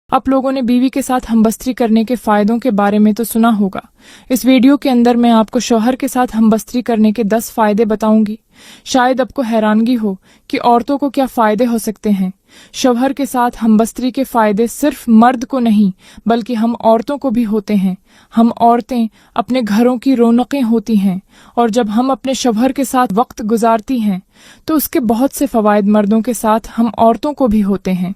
आप लोगों ने बीवी के साथ हमबस्तरी करने के फायदों के बारे में तो सुना होगा। इस वीडियो के अंदर मैं आपको शौहर के साथ हमबस्तरी करने के 10 फायदे बताऊंगी। शायद आपको हैरानगी हो कि औरतों को क्या फायदे हो सकते हैं। शौहर के साथ हमबस्तरी के फायदे सिर्फ मर्द को नहीं बल्कि हम औरतों को भी होते हैं। हम औरतें अपने घरों की रौनकें होती हैं और जब हम अपने शौहर के साथ वक्त गुजारती हैं तो उसके बहुत से फवायद मर्दों के साथ हम औरतों को भी होते हैं।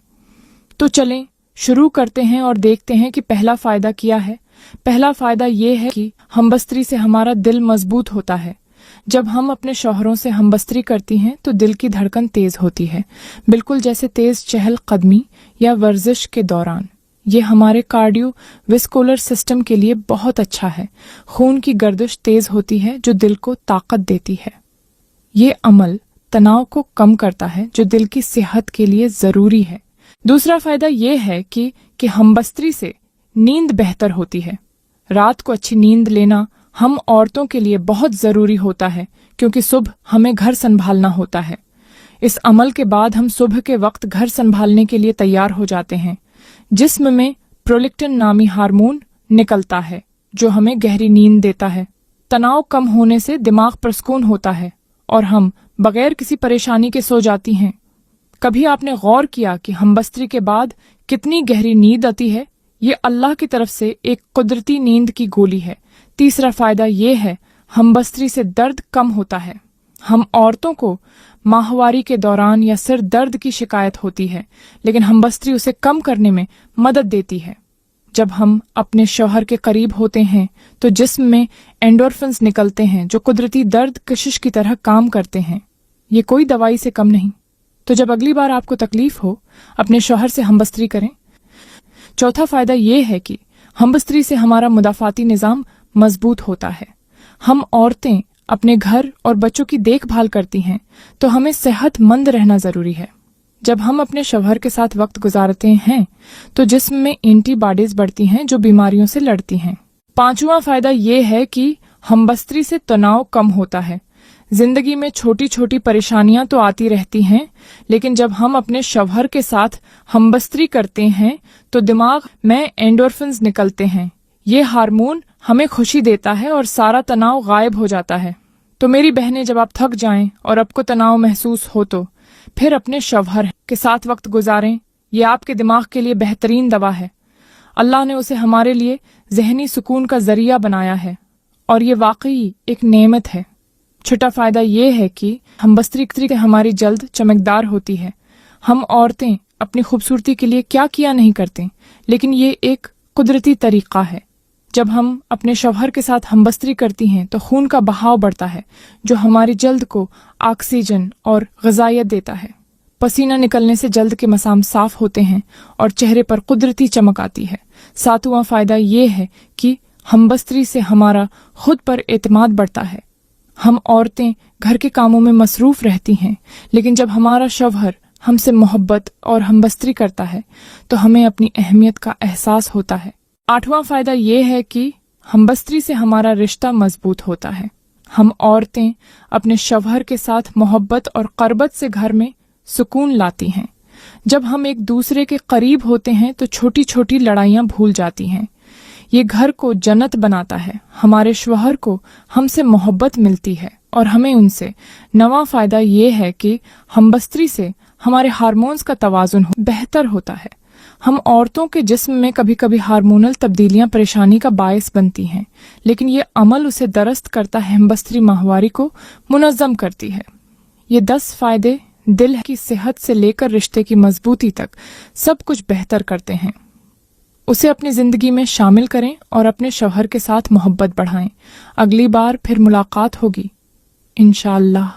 तो चलें शुरू करते हैं और देखते हैं कि पहला फायदा क्या है। पहला फायदा ये है कि हमबस्तरी से हमारा दिल मजबूत होता है। जब हम अपने शौहरों से हमबस्तरी करती हैं तो दिल की धड़कन तेज होती है, बिल्कुल जैसे तेज चहल कदमी या वर्जिश के दौरान। ये हमारे कार्डियो विस्कुलर सिस्टम के लिए बहुत अच्छा है। खून की गर्दिश तेज होती है जो दिल को ताकत देती है। ये अमल तनाव को कम करता है जो दिल की सेहत के लिए जरूरी है। दूसरा फायदा ये है कि हमबस्तरी से नींद बेहतर होती है। रात को अच्छी नींद लेना हम औरतों के लिए बहुत जरूरी होता है क्योंकि सुबह हमें घर संभालना होता है। इस अमल के बाद हम सुबह के वक्त घर संभालने के लिए तैयार हो जाते हैं। जिस्म में प्रोलेक्टिन नामी हार्मोन निकलता है जो हमें गहरी नींद देता है। तनाव कम होने से दिमाग पुरस्कून होता है और हम बगैर किसी परेशानी के सो जाती हैं। कभी आपने गौर किया कि हमबस्तरी के बाद कितनी गहरी नींद आती है? ये अल्लाह की तरफ से एक कुदरती नींद की गोली है। तीसरा फायदा ये है हमबस्तरी से दर्द कम होता है। हम औरतों को माहवारी के दौरान या सिर दर्द की शिकायत होती है लेकिन हमबस्तरी उसे कम करने में मदद देती है। जब हम अपने शौहर के करीब होते हैं तो जिस्म में एंडोर्फिन्स निकलते हैं जो कुदरती दर्द कशिश की तरह काम करते हैं। ये कोई दवाई से कम नहीं। तो जब अगली बार आपको तकलीफ हो अपने शौहर से हमबस्तरी करें। चौथा फायदा ये है कि हमबस्तरी से हमारा मुदाफाती निज़ाम मजबूत होता है। हम औरतें अपने घर और बच्चों की देखभाल करती हैं तो हमें सेहतमंद रहना जरूरी है। जब हम अपने शौहर के साथ वक्त गुजारते हैं तो जिस्म में एंटीबॉडीज बढ़ती हैं जो बीमारियों से लड़ती हैं। पांचवा फायदा ये है कि हमबस्तरी से तनाव कम होता है। जिंदगी में छोटी छोटी परेशानियां तो आती रहती हैं लेकिन जब हम अपने शौहर के साथ हमबस्तरी करते हैं तो दिमाग में एंडोर्फिन्स निकलते हैं। ये हार्मोन हमें खुशी देता है और सारा तनाव गायब हो जाता है। तो मेरी बहनें, जब आप थक जाएं और आपको तनाव महसूस हो तो फिर अपने शौहर के साथ वक्त गुजारें। ये आपके दिमाग के लिए बेहतरीन दवा है। अल्लाह ने उसे हमारे लिए जहनी सुकून का जरिया बनाया है और ये वाकई एक नेमत है। छठा फायदा ये है कि हमबस्तरी से हमारी जल्द चमकदार होती है। हम औरतें अपनी खूबसूरती के लिए क्या किया नहीं करते लेकिन ये एक कुदरती तरीका है। जब हम अपने शौहर के साथ हमबस्तरी करती हैं तो खून का बहाव बढ़ता है जो हमारी जल्द को ऑक्सीजन और ग़िज़ाइयत देता है। पसीना निकलने से जल्द के मसाम साफ होते हैं और चेहरे पर कुदरती चमक आती है। सातवां फायदा ये है कि हमबस्तरी से हमारा खुद पर एतमाद बढ़ता है। हम औरतें घर के कामों में मसरूफ रहती हैं लेकिन जब हमारा शौहर हमसे मोहब्बत और हमबस्तरी करता है तो हमें अपनी अहमियत का एहसास होता है। आठवां फायदा ये है कि हमबस्तरी से हमारा रिश्ता मजबूत होता है। हम औरतें अपने शौहर के साथ मोहब्बत और क़रबत से घर में सुकून लाती हैं। जब हम एक दूसरे के करीब होते हैं तो छोटी छोटी लड़ाइयाँ भूल जाती हैं। ये घर को जन्नत बनाता है। हमारे शौहर को हमसे मोहब्बत मिलती है और हमें उनसे। नवा फायदा ये है कि हमबस्तरी से हमारे हार्मोन्स का तवाज़ुन बेहतर होता है। हम औरतों के जिस्म में कभी कभी हार्मोनल तब्दीलियां परेशानी का बायस बनती हैं लेकिन ये अमल उसे दरस्त करता है। हमबस्तरी माहवारी को मुनज़्ज़म करती है। ये 10 फायदे दिल की सेहत से लेकर रिश्ते की मजबूती तक सब कुछ बेहतर करते हैं। उसे अपनी जिंदगी में शामिल करें और अपने शौहर के साथ मोहब्बत बढ़ाएं। अगली बार फिर मुलाकात होगी इंशाअल्लाह।